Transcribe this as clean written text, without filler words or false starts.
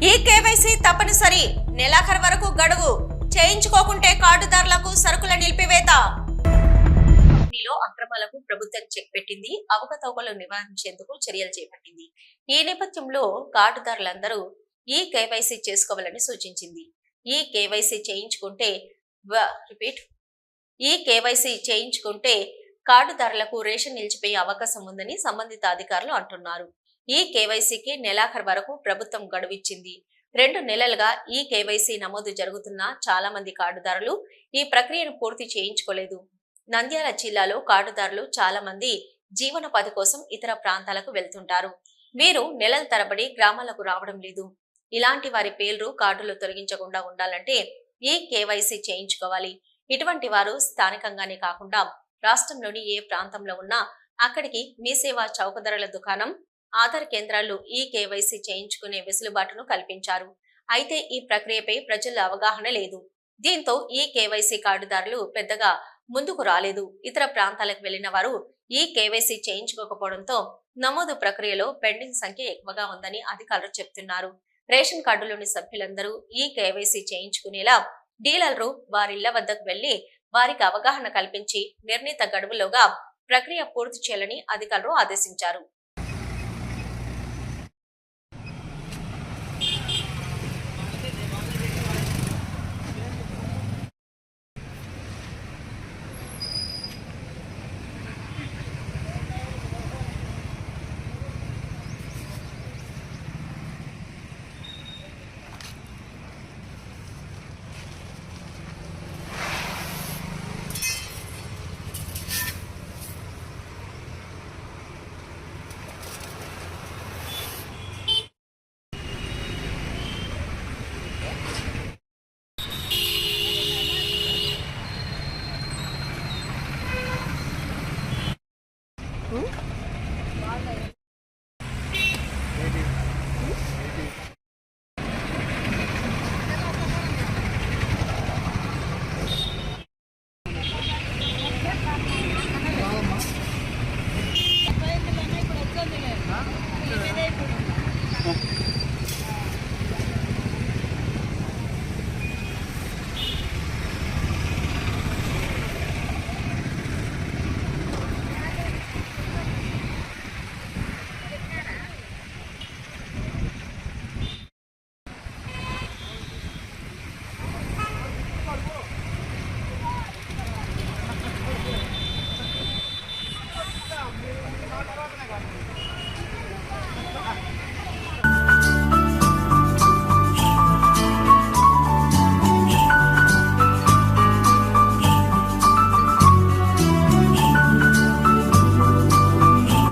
ఈ కేవైసీ తప్పనిసరి, నెలాఖరు వరకు గడువు, చేయించుకోకుంటే కార్డుదారులకు సరుకుల నిలిపివేత. అక్రమాలకు ప్రభుత్వం చెక్ పెట్టింది, అవకతవకలు నివారించేందుకు చర్యలు చేపట్టింది. ఈ నేపథ్యంలో కార్డుదారులందరూ ఈ కేవైసీ చేసుకోవాలని సూచించింది. ఈ కేవైసీ చేయించుకుంటే కార్డుదారులకు రేషన్ నిలిచిపోయే అవకాశం ఉందని సంబంధిత అధికారులు అంటున్నారు. ఈ కేవైసీకి నెలాఖరు వరకు ప్రభుత్వం గడువిచ్చింది. 2 నెలలుగా ఈ కేవైసీ నమోదు జరుగుతున్నా చాలా మంది కార్డుదారులు ఈ ప్రక్రియను పూర్తి చేయించుకోలేదు. నంద్యాల జిల్లాలో కార్డుదారులు చాలా మంది జీవనోపాధి కోసం ఇతర ప్రాంతాలకు వెళ్తుంటారు. వీరు నెలల తరబడి గ్రామాలకు రావడం లేదు. ఇలాంటి వారి పేర్లు కార్డులు తొలగించకుండా ఉండాలంటే ఈ కేవైసీ చేయించుకోవాలి. ఇటువంటి వారు స్థానికంగానే కాకుండా రాష్ట్రంలోని ఏ ప్రాంతంలో ఉన్నా అక్కడికి మీ సేవా చౌకధరల దుకాణం, ఆధార్ కేంద్రాల్లో ఈ కేవైసీ చేయించుకునే వెసులుబాటును కల్పించారు. అయితే ఈ ప్రక్రియపై ప్రజల్లో అవగాహన లేదు. దీంతో ఈ కేవైసీ కార్డుదారులు పెద్దగా ముందుకు రాలేదు. ఇతర ప్రాంతాలకు వెళ్లిన వారు ఈ కేవైసీ చేయించుకోకపోవడంతో నమోదు ప్రక్రియలో పెండింగ్ సంఖ్య ఎక్కువగా ఉందని అధికారులు చెబుతున్నారు. రేషన్ కార్డులోని సభ్యులందరూ ఈ కేవైసీ చేయించుకునేలా డీలర్లు వారిళ్ల వద్దకు వెళ్లి వారికి అవగాహన కల్పించి నిర్ణీత గడువులోగా ప్రక్రియ పూర్తి చేయాలని అధికారులు ఆదేశించారు.